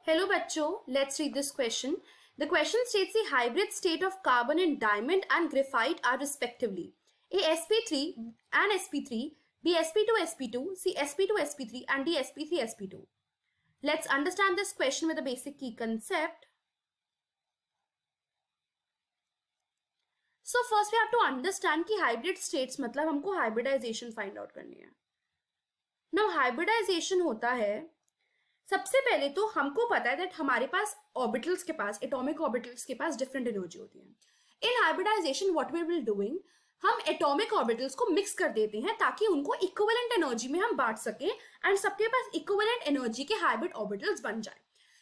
Hello बच्चों, let's read this question. The question states the hybrid state of carbon in diamond and graphite are respectively A sp3 and sp3, B sp2 sp2, C sp2 sp3 and D sp3 sp2. Let's understand this question with a basic key concept. So first we have to understand कि hybrid states मतलब हमको hybridization find out करनी है. Now hybridization होता है, सबसे पहले तो हमको पता है दैट हमारे पास ऑर्बिटल्स के पास एटॉमिक ऑर्बिटल्स के पास डिफरेंट एनर्जी होती है. In hybridisation what we will doing, हम एटॉमिक ऑर्बिटल्स को मिक्स कर देते हैं ताकि उनको इक्विवेलेंट एनर्जी में हम बांट सकें एंड सबके पास इक्विवेलेंट एनर्जी के हाइब्रिड ऑर्बिटल्स बन जाए.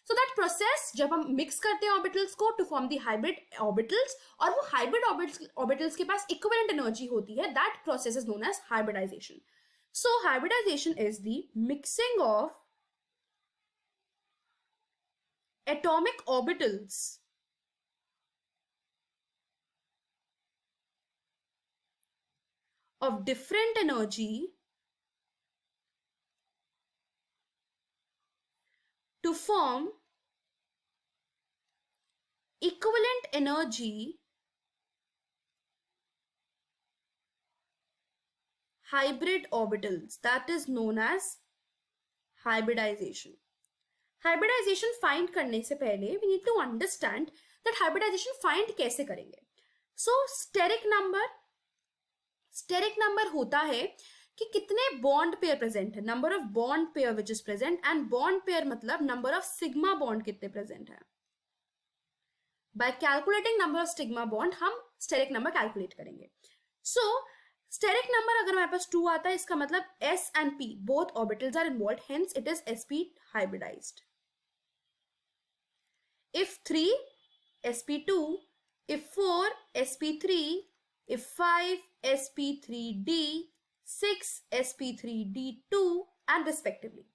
सो दैट प्रोसेस जब हम मिक्स करते हैं ऑर्बिटल्स को to form the hybrid orbitals और वो हाइब्रिड ऑर्बिटल्स के पास इक्विवेलेंट एनर्जी होती है, that process is known as hybridization. So hybridization is the mixing of atomic orbitals of different energy to form equivalent energy hybrid orbitals, that is known as hybridization. Hybridization find करने से पहले we need to understand that hybridization find कैसे करेंगे. So steric number होता है कि कितने bond pair present है, number of bond pair which is present, and bond pair मतलब नंबर ऑफ सिग्मा बॉन्ड कितने प्रेजेंट है. By calculating number of sigma bond हम स्टेरिक नंबर कैलकुलेट करेंगे. सो स्टेरिक नंबर अगर हमारे पास 2 आता है, इसका मतलब S and P both orbitals are involved, hence it is sp hybridized. If 3, sp2, if 4, sp3, if 5, sp3d, 6, sp3d2 and respectively.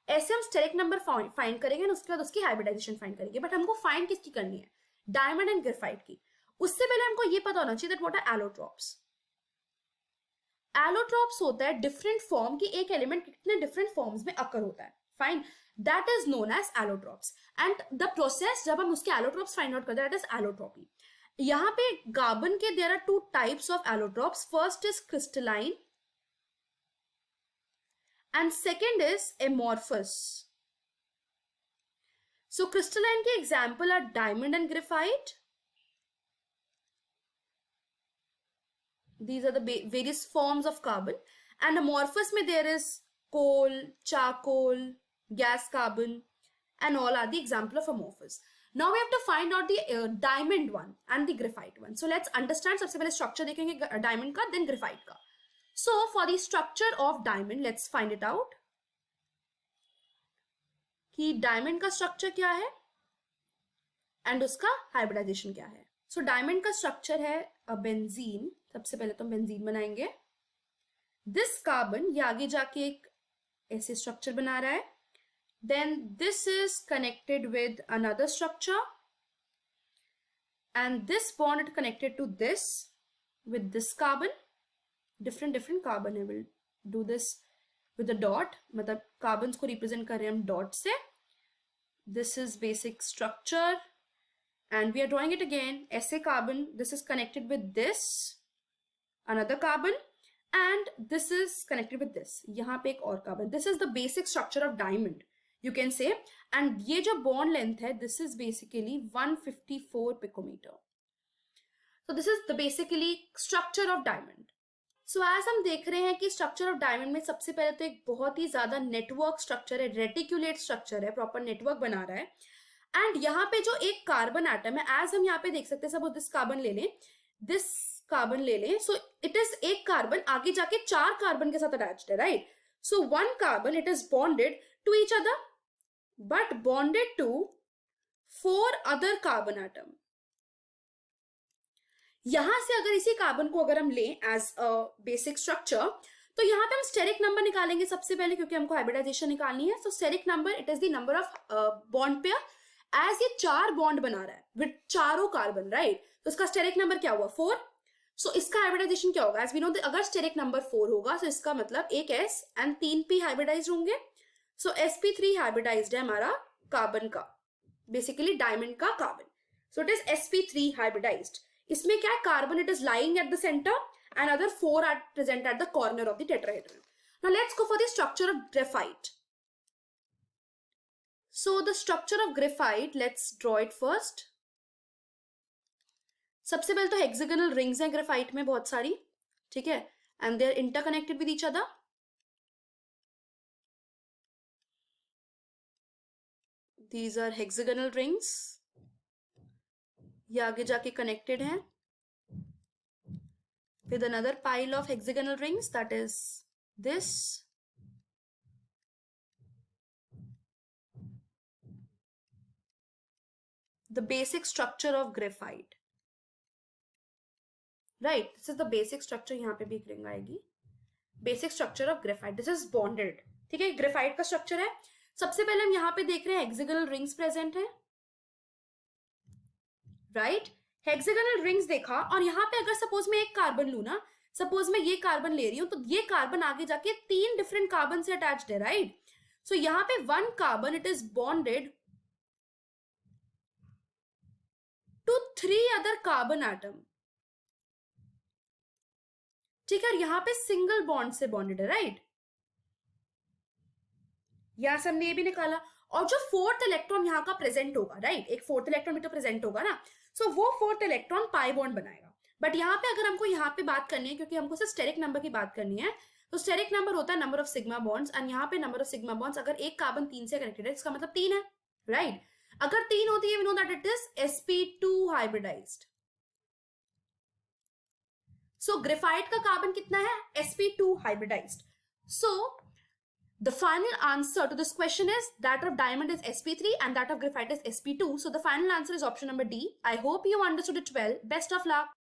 ऐसे हम स्टेरिक नंबर फाइंड करेंगे और उसके बाद उसकी हाइब्रिडाइजेशन फाइंड करेंगे. बट हमको फाइंड किसकी करनी है, डायमंड एंड ग्रेफाइट की. उससे पहले हमको ये पता होना चाहिए that what are allotropes. Allotropes होता है डिफरेंट फॉर्म की, एक एलिमेंट कितने डिफरेंट फॉर्म्स में अकर होता है. Fine, that is known as allotropes. And the process जब हम उसके एलोट्रॉप्स फाइंड आउट करते हैं दैट इज एलोट्रॉपी. यहां पे कार्बन के there are 2 types of allotropes. First is crystalline and second is amorphous. So crystalline के example are diamond and graphite. These are the various forms of carbon. And amorphous mein there is coal, charcoal, gas carbon, and all are the example of amorphous. Now we have to find out the diamond one and the graphite one. So let's understand. सबसे पहले structure देखेंगे diamond का, then graphite का. So for the structure of diamond, let's find it out. कि diamond का structure क्या है and उसका hybridization क्या है. So diamond का structure है बेंजीन. सबसे पहले तो हम बेंजीन बनाएंगे. दिस कार्बन ये आगे जाके एक ऐसे स्ट्रक्चर बना रहा है. Then this is connected with another structure and this bond connected to this with this carbon. Different carbon है. Will do this with a dot, मतलब कार्बन को रिप्रेजेंट कर रहे हैं हम डॉट से. This is basic structure and we are drawing it again. ऐसे carbon, this is connected with this another carbon and this is connected with this. यहाँ पे एक और carbon. This is the basic structure of diamond, you can say. And ये जो bond length है, this is basically 154 picometer. So this is the basically structure of diamond. So as हम देख रहे हैं कि structure of diamond में सबसे पहले तो एक बहुत ही ज्यादा network structure है, reticulate structure है, proper network बना रहा है. एंड यहाँ पे जो एक कार्बन एटम है, एज हम यहाँ पे देख सकते हैं, सपोज दिस कार्बन ले लें, दिस कार्बन ले लें. सो इट इज एक कार्बन आगे जाके 4 कार्बन के साथ अटैच्ड है, right. So 1 carbon it is bonded to each other but bonded to 4 other carbon atom. यहां से अगर इसी कार्बन को अगर हम लें एज अ बेसिक स्ट्रक्चर, तो यहाँ पे हम स्टेरिक नंबर निकालेंगे सबसे पहले, क्योंकि हमको हाइब्रिडाइजेशन निकालनी है. So steric number it is the number of bond pair. As ये 4 बॉन्ड बना रहा है विद चारों कार्बन, राइट. तो इसका स्टेरिक नंबर क्या हुआ, 4. सो इसका हाइब्रिडाइजेशन क्या होगा, एज वी नो अगर स्टेरिक नंबर 4 होगा तो इसका मतलब एक S एंड 3 P हाइब्रिडाइज होंगे. सो sp3 हाइब्रिडाइज्ड है हमारा कार्बन का. बेसिकली डायमंड का carbon. So it is sp3 hybridized. इसमें क्या है, carbon it is lying at the centre and other 4 are present at the corner of the tetrahedron. Now let's go for the structure of graphite. So the structure of graphite, let's draw it first. सबसे पहले तो hexagonal rings हैं graphite में बहुत सारी, ठीक है, and they are interconnected with each other. These are hexagonal rings. ये आगे जाके connected हैं with another pile of hexagonal rings, that is this. The basic structure of graphite, right? This is the basic structure. यहाँ पे भी एक ring आएगी. Basic structure of graphite. This is bonded. ठीक है, graphite का structure है. सबसे पहले हम यहाँ पे देख रहे हैं hexagonal rings present है, right? हेक्सागोनल रिंग्स देखा, और यहाँ पे अगर सपोज मैं एक कार्बन लू ना, सपोज मैं ये कार्बन ले रही हूं, तो ये कार्बन आगे जाके 3 डिफरेंट कार्बन से अटैच्ड है, राइट? सो यहाँ पे 1 carbon it is bonded to 3 other carbon atom, ठीक है, और यहाँ पे सिंगल बॉन्ड से बॉन्डेड है, राइट? यहां से हमने ये भी निकाला, और जो 4th इलेक्ट्रॉन यहाँ का प्रेजेंट होगा, राइट, एक 4th इलेक्ट्रॉन भी तो प्रेजेंट होगा ना, सो वो 4th इलेक्ट्रॉन पाई बॉन्ड बनाएगा. बट यहाँ पे अगर हमको यहाँ पे बात करनी है, क्योंकि हमको सिर्फ स्टेरिक नंबर की बात करनी है, तो स्टेरिक नंबर होता है number of sigma bonds, and यहाँ पे नंबर ऑफ सिग्मा बॉन्ड्स, अगर एक कार्बन 3 से कनेक्टेड है, इसका मतलब 3 है, राइट? अगर 3 होती है, we know that it is sp2 hybridized. So graphite का कार्बन कितना है? sp2 hybridized. So the final answer to this question is that of diamond is sp3 and that of graphite is sp2. So the final answer is option number D. I hope you understood it well. Best of luck.